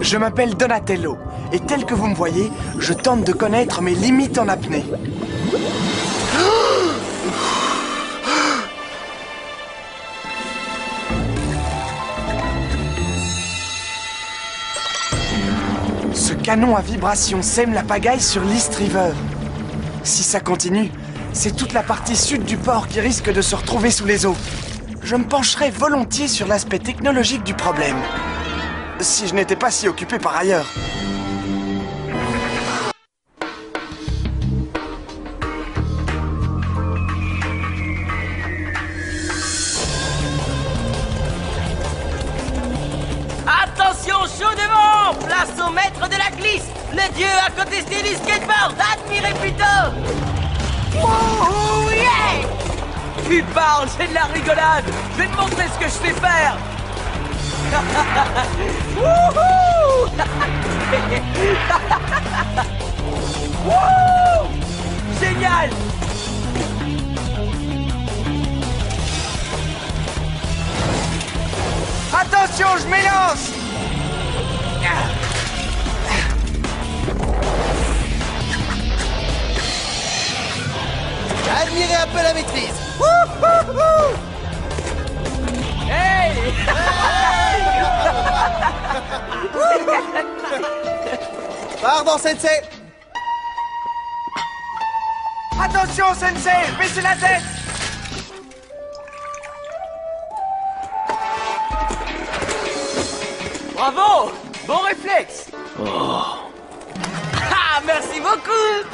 Je m'appelle Donatello, et tel que vous me voyez, je tente de connaître mes limites en apnée. Ce canon à vibration sème la pagaille sur l'East River. Si ça continue, c'est toute la partie sud du port qui risque de se retrouver sous les eaux. Je me pencherai volontiers sur l'aspect technologique du problème. Si je n'étais pas si occupé par ailleurs. Attention, chaud devant! Place au maître de la glisse! Le dieu à contester du skateboard! Admirez plutôt! Oh yeah! Tu parles, c'est de la rigolade! Je vais te montrer ce que je sais faire! Wouhou! Wouh! Génial! Attention, je m'élance! Admirez un peu la maîtrise. Hey! Pardon, Sensei. Attention, Sensei! Baissez la tête! Bravo! Bon réflexe! Ah, merci beaucoup!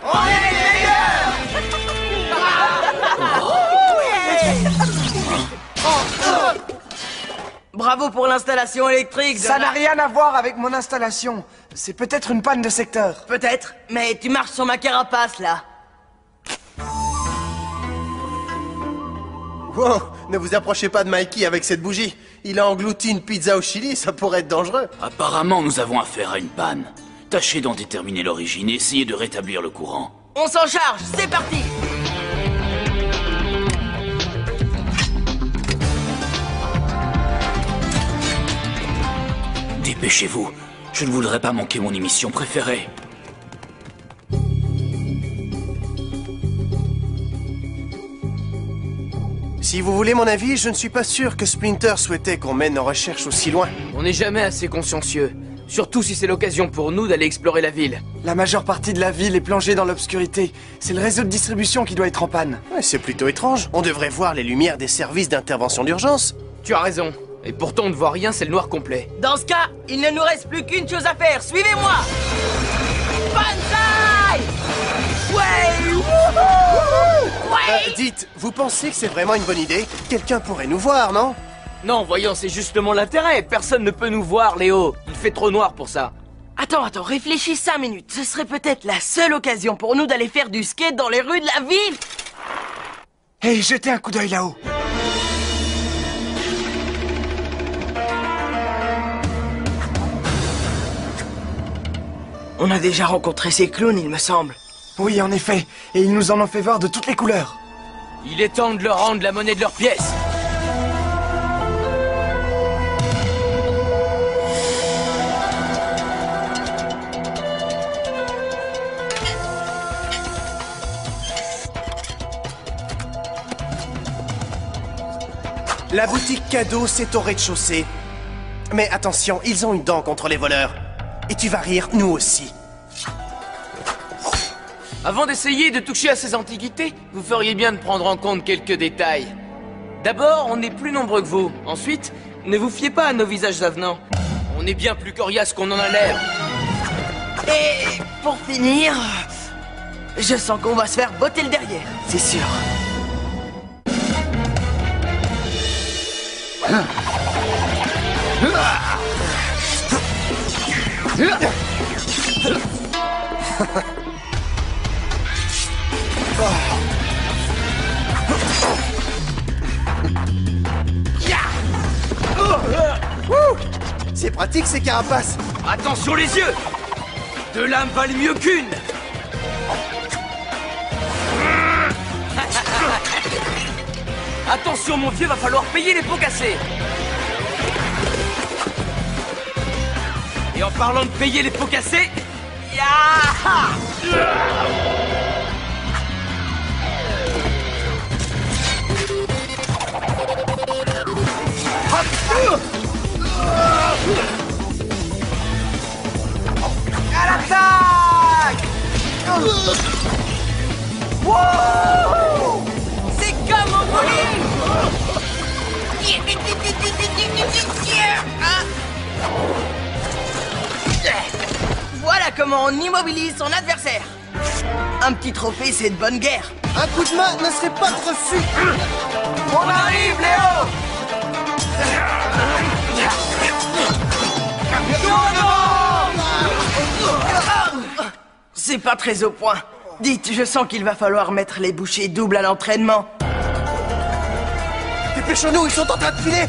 On est les meilleurs! Bravo pour l'installation électrique. Ça n'a rien à voir avec mon installation. C'est peut-être une panne de secteur. Peut-être, mais tu marches sur ma carapace, là. Wow, ne vous approchez pas de Mikey avec cette bougie. Il a englouti une pizza au chili, ça pourrait être dangereux. Apparemment, nous avons affaire à une panne. Tâchez d'en déterminer l'origine et essayez de rétablir le courant. On s'en charge, c'est parti! Dépêchez-vous. Je ne voudrais pas manquer mon émission préférée. Si vous voulez mon avis, je ne suis pas sûr que Splinter souhaitait qu'on mène nos recherches aussi loin. On n'est jamais assez consciencieux. Surtout si c'est l'occasion pour nous d'aller explorer la ville. La majeure partie de la ville est plongée dans l'obscurité. C'est le réseau de distribution qui doit être en panne. Ouais, c'est plutôt étrange. On devrait voir les lumières des services d'intervention d'urgence. Tu as raison. Et pourtant on ne voit rien, c'est le noir complet. Dans ce cas, il ne nous reste plus qu'une chose à faire. Suivez-moi! Banzai! Ouais! Wouhou! Ouais! Dites, vous pensez que c'est vraiment une bonne idée? Quelqu'un pourrait nous voir, non? Non, voyons, c'est justement l'intérêt. Personne ne peut nous voir, Léo. Il fait trop noir pour ça. Attends, réfléchis 5 minutes. Ce serait peut-être la seule occasion pour nous d'aller faire du skate dans les rues de la ville. Hey, jetez un coup d'œil là-haut. On a déjà rencontré ces clowns, il me semble. Oui, en effet. Et ils nous en ont fait voir de toutes les couleurs. Il est temps de leur rendre la monnaie de leur pièce. La boutique cadeau, c'est au rez-de-chaussée. Mais attention, ils ont une dent contre les voleurs. Et tu vas rire, nous aussi. Avant d'essayer de toucher à ces antiquités, vous feriez bien de prendre en compte quelques détails. D'abord, on est plus nombreux que vous. Ensuite, ne vous fiez pas à nos visages avenants. On est bien plus coriaces qu'on en a l'air. Et pour finir, je sens qu'on va se faire botter le derrière, c'est sûr. C'est pratique ces carapaces. Attention les yeux! Deux lames valent mieux qu'une! Attention mon vieux, va falloir payer les pots cassés! En parlant de payer les pots cassés... Yaha! À l'attaque! Wow! C'est comme au bowling! Voilà comment on immobilise son adversaire. Un petit trophée, c'est de bonne guerre. Un coup de main ne serait pas de refus. On arrive, Léo! C'est pas très au point. Dites, je sens qu'il va falloir mettre les bouchées doubles à l'entraînement. Dépêchons-nous, ils sont en train de filer.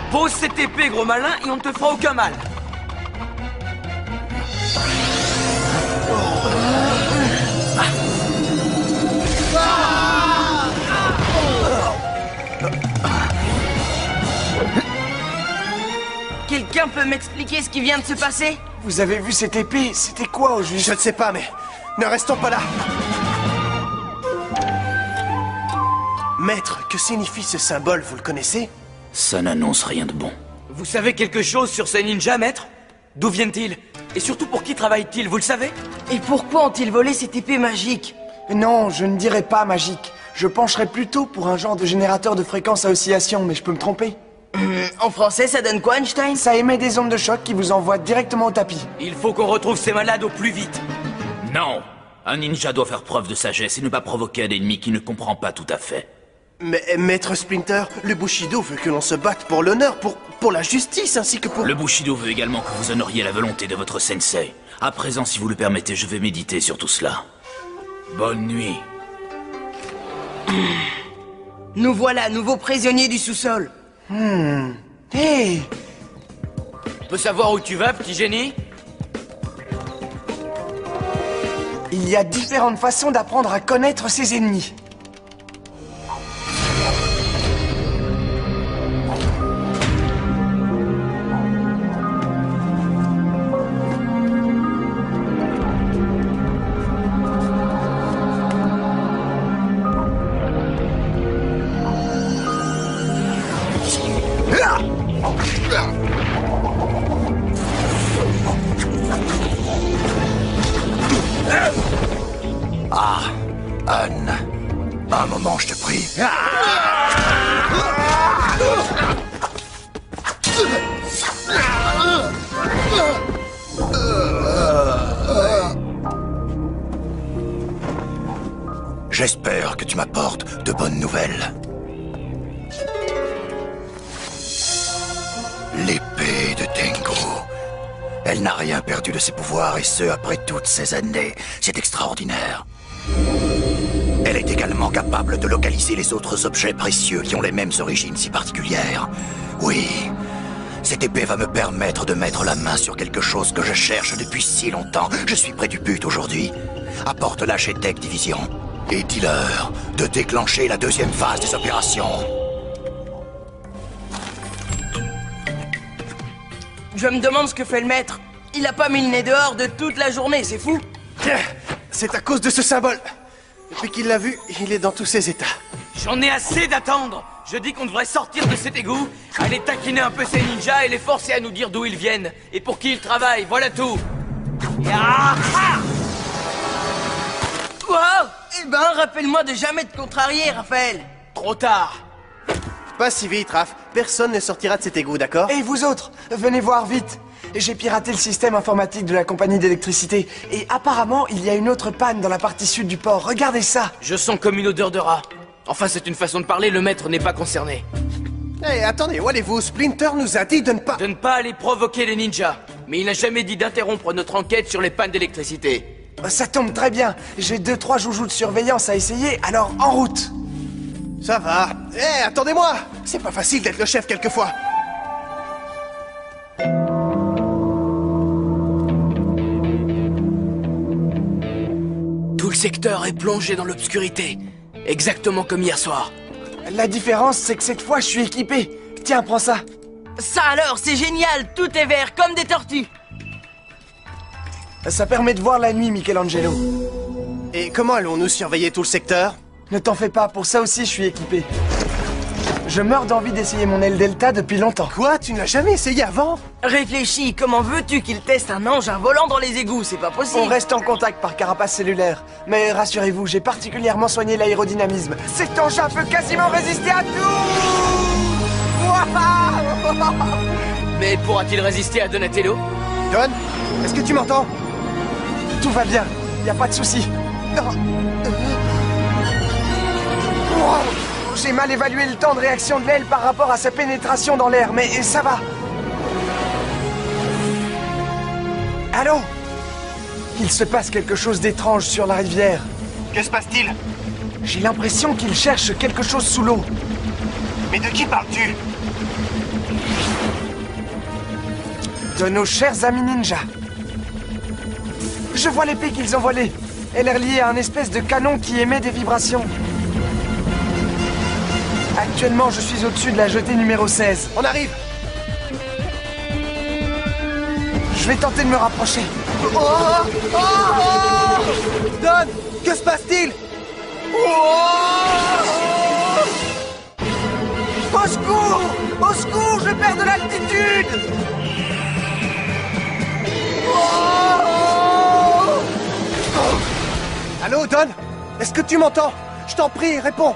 Pose cette épée, gros malin, et on ne te fera aucun mal. Quelqu'un peut m'expliquer ce qui vient de se passer? Vous avez vu cette épée? C'était quoi au juste? Je ne sais pas, mais ne restons pas là. Maître, que signifie ce symbole, vous le connaissez? Ça n'annonce rien de bon. Vous savez quelque chose sur ces ninjas, maître? D'où viennent-ils? Et surtout pour qui travaillent-ils, vous le savez? Et pourquoi ont-ils volé cette épée magique? Non, je ne dirais pas magique. Je pencherais plutôt pour un genre de générateur de fréquences à oscillation, mais je peux me tromper. En français, ça donne quoi, Einstein? Ça émet des ondes de choc qui vous envoient directement au tapis. Il faut qu'on retrouve ces malades au plus vite. Non! Un ninja doit faire preuve de sagesse et ne pas provoquer un ennemi qui ne comprend pas tout à fait. Mais, Maître Splinter, le Bushido veut que l'on se batte pour l'honneur, pour la justice, ainsi que pour... Le Bushido veut également que vous honoriez la volonté de votre sensei. À présent, si vous le permettez, je vais méditer sur tout cela. Bonne nuit. Nous voilà, nouveaux prisonniers du sous-sol. Hé! On peut savoir où tu vas, petit génie? Il y a différentes façons d'apprendre à connaître ses ennemis. Anne, un moment, je te prie. J'espère que tu m'apportes de bonnes nouvelles. L'épée de Tengu. Elle n'a rien perdu de ses pouvoirs, et ce, après toutes ces années. C'est extraordinaire. Elle est également capable de localiser les autres objets précieux qui ont les mêmes origines si particulières. Oui, cette épée va me permettre de mettre la main sur quelque chose que je cherche depuis si longtemps. Je suis près du but aujourd'hui. Apporte-la chez Tech Division et dis-leur de déclencher la deuxième phase des opérations. Je me demande ce que fait le maître. Il a pas mis le nez dehors de toute la journée, c'est fou. C'est à cause de ce symbole. Depuis qu'il l'a vu, il est dans tous ses états. J'en ai assez d'attendre. Je dis qu'on devrait sortir de cet égout, aller taquiner un peu ces ninjas et les forcer à nous dire d'où ils viennent et pour qui ils travaillent, voilà tout. Yaha! Wow! Eh ben, rappelle-moi de jamais te contrarier, Raphaël. Trop tard. Pas si vite, Raph. Personne ne sortira de cet égout, d'accord? Et vous autres, venez voir vite. J'ai piraté le système informatique de la compagnie d'électricité. Et apparemment, il y a une autre panne dans la partie sud du port. Regardez ça. Je sens comme une odeur de rat. Enfin, c'est une façon de parler, le maître n'est pas concerné. Hé, attendez, où allez-vous? Splinter nous a dit de ne pas... De ne pas aller provoquer les ninjas. Mais il n'a jamais dit d'interrompre notre enquête sur les pannes d'électricité. Ça tombe très bien. J'ai 2-3 joujoux de surveillance à essayer, alors en route. Ça va. Hé, attendez-moi! C'est pas facile d'être le chef quelquefois. secteur est plongé dans l'obscurité. Exactement comme hier soir. La différence, c'est que cette fois, je suis équipé. Tiens, prends ça. Ça alors, c'est génial. Tout est vert, comme des tortues. Ça permet de voir la nuit, Michelangelo. Et comment allons-nous surveiller tout le secteur? Ne t'en fais pas, pour ça aussi, je suis équipé. Je meurs d'envie d'essayer mon aile delta depuis longtemps. Quoi? Tu ne l'as jamais essayé avant? Réfléchis, comment veux-tu qu'il teste un engin volant dans les égouts? C'est pas possible. On reste en contact par carapace cellulaire. Mais rassurez-vous, j'ai particulièrement soigné l'aérodynamisme. Cet engin peut quasiment résister à tout. Waouh. Mais pourra-t-il résister à Donatello? Don, est-ce que tu m'entends? Tout va bien, y a pas de souci. Wow. J'ai mal évalué le temps de réaction de l'aile par rapport à sa pénétration dans l'air, mais ça va. Allô? Il se passe quelque chose d'étrange sur la rivière. Que se passe-t-il? J'ai l'impression qu'il cherche quelque chose sous l'eau. Mais de qui parles-tu? De nos chers amis ninjas. Je vois l'épée qu'ils ont volée. Elle est reliée à un espèce de canon qui émet des vibrations. Actuellement, je suis au-dessus de la jetée numéro 16. On arrive! Je vais tenter de me rapprocher. Don, que se passe-t-il? Au secours! Au secours! Je perds de l'altitude! Allô, Don? Est-ce que tu m'entends? Je t'en prie, réponds!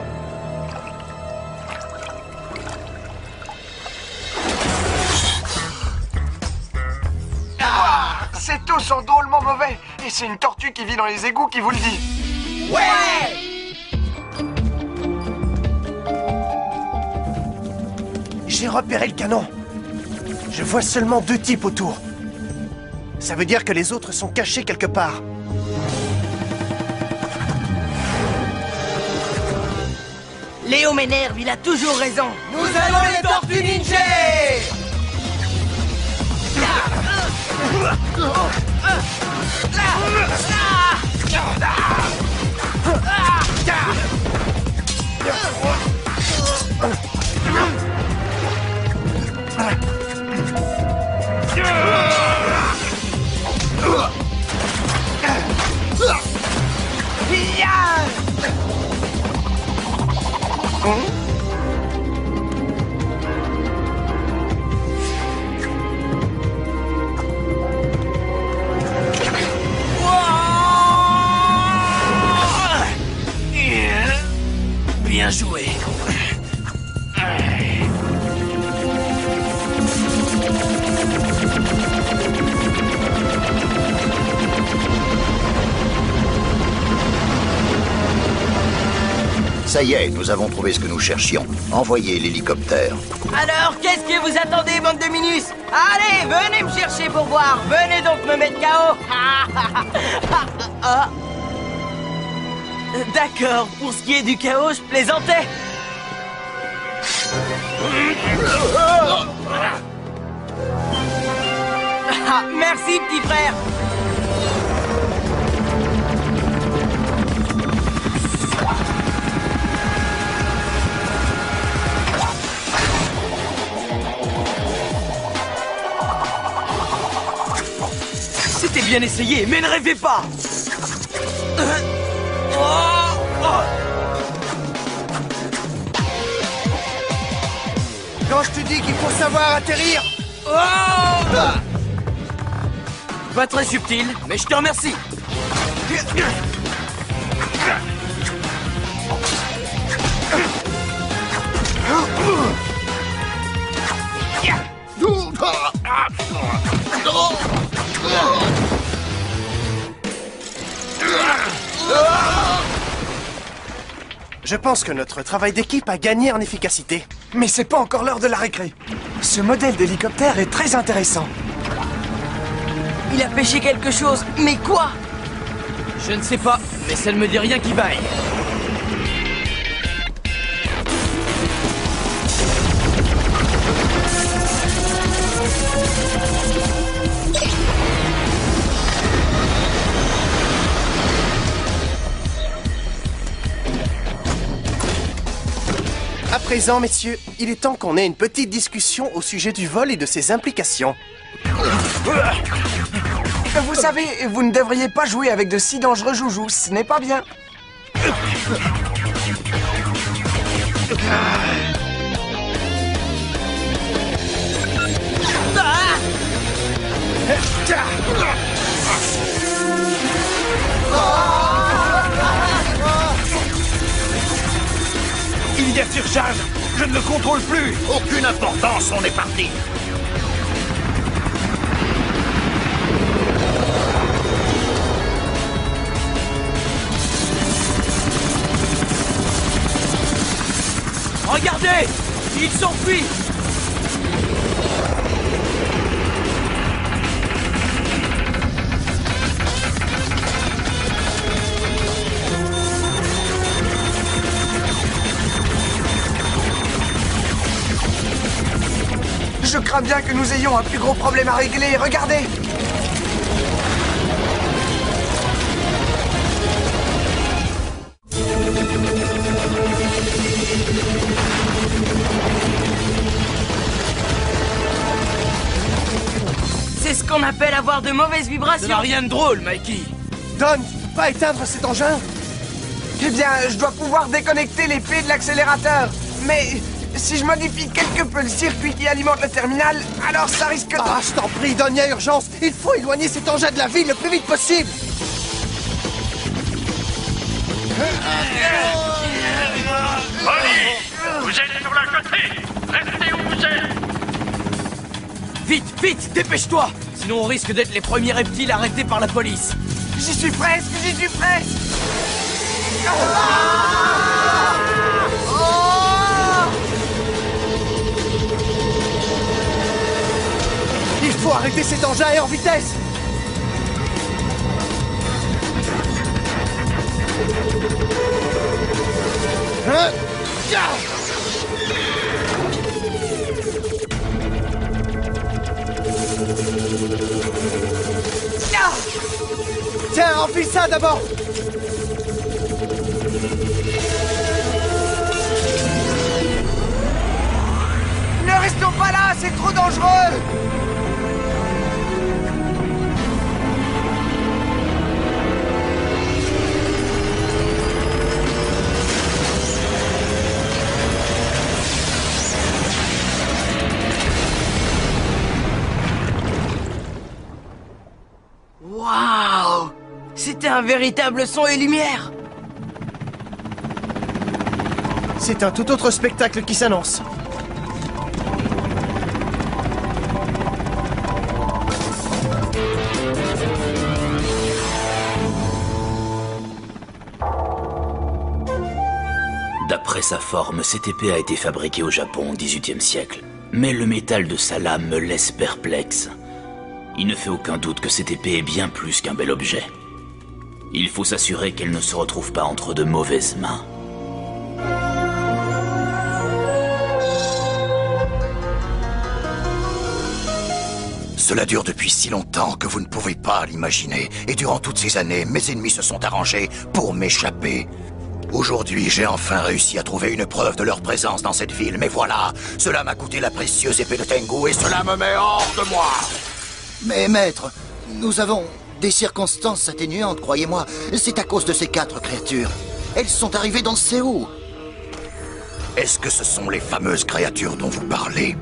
Ces taux sont drôlement mauvais. Et c'est une tortue qui vit dans les égouts qui vous le dit. J'ai repéré le canon. Je vois seulement 2 types autour. Ça veut dire que les autres sont cachés quelque part. Léo m'énerve, il a toujours raison. Nous allons les tortues ninja! Bien joué. Ça y est, nous avons trouvé ce que nous cherchions. Envoyez l'hélicoptère. Alors, qu'est-ce que vous attendez, bande de minus? Allez, venez me chercher pour voir. Venez donc me mettre KO. Ah. D'accord, pour ce qui est du chaos, je plaisantais. Ah, merci, petit frère. C'était bien essayé, mais ne rêvez pas. Quand je te dis qu'il faut savoir atterrir... Pas très subtil, mais je te remercie. Je pense que notre travail d'équipe a gagné en efficacité. Mais c'est pas encore l'heure de la récré. Ce modèle d'hélicoptère est très intéressant. Il a pêché quelque chose, mais quoi? Je ne sais pas, mais ça ne me dit rien qui vaille. À présent, messieurs, il est temps qu'on ait une petite discussion au sujet du vol et de ses implications. Vous savez, vous ne devriez pas jouer avec de si dangereux joujoux, ce n'est pas bien. Il y a surcharge. Je ne le contrôle plus. Aucune importance, on est parti. Regardez! Il s'enfuit! Je crains bien que nous ayons un plus gros problème à régler, regardez! C'est ce qu'on appelle avoir de mauvaises Ça vibrations. n'a rien de drôle, Mikey! Don, pas éteindre cet engin? Eh bien, je dois pouvoir déconnecter l'épée de l'accélérateur. Mais si je modifie quelque peu le circuit qui alimente le terminal, alors ça risque de... Ah, je t'en prie, Don, il y a urgence. Il faut éloigner cet engin de la ville le plus vite possible. Vous êtes sur la côté. Restez où vous êtes. Vite, vite, dépêche-toi! Sinon on risque d'être les premiers reptiles arrêtés par la police. J'y suis presque, j'y suis presque! Il faut arrêter cet engin et en vitesse. Hein? Tiens, enfile ça d'abord. Ne restons pas là, c'est trop dangereux! Waouh! C'était un véritable son et lumière. C'est un tout autre spectacle qui s'annonce. D'après sa forme, cette épée a été fabriquée au Japon au XVIIIe siècle. Mais le métal de sa lame me laisse perplexe. Il ne fait aucun doute que cette épée est bien plus qu'un bel objet. Il faut s'assurer qu'elle ne se retrouve pas entre de mauvaises mains. Cela dure depuis si longtemps que vous ne pouvez pas l'imaginer. Et durant toutes ces années, mes ennemis se sont arrangés pour m'échapper. Aujourd'hui, j'ai enfin réussi à trouver une preuve de leur présence dans cette ville. Mais voilà, cela m'a coûté la précieuse épée de Tengu et cela me met hors de moi. Mais maître, nous avons des circonstances atténuantes, croyez-moi. C'est à cause de ces 4 créatures. Elles sont arrivées dans Séoul. Est-ce que ce sont les fameuses créatures dont vous parlez?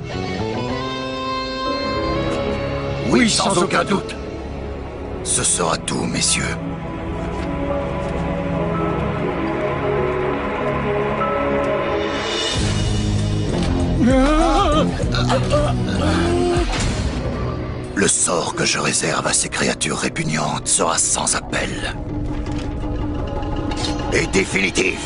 Oui, sans aucun doute. Ce sera tout, messieurs. Le sort que je réserve à ces créatures répugnantes sera sans appel. Et définitif.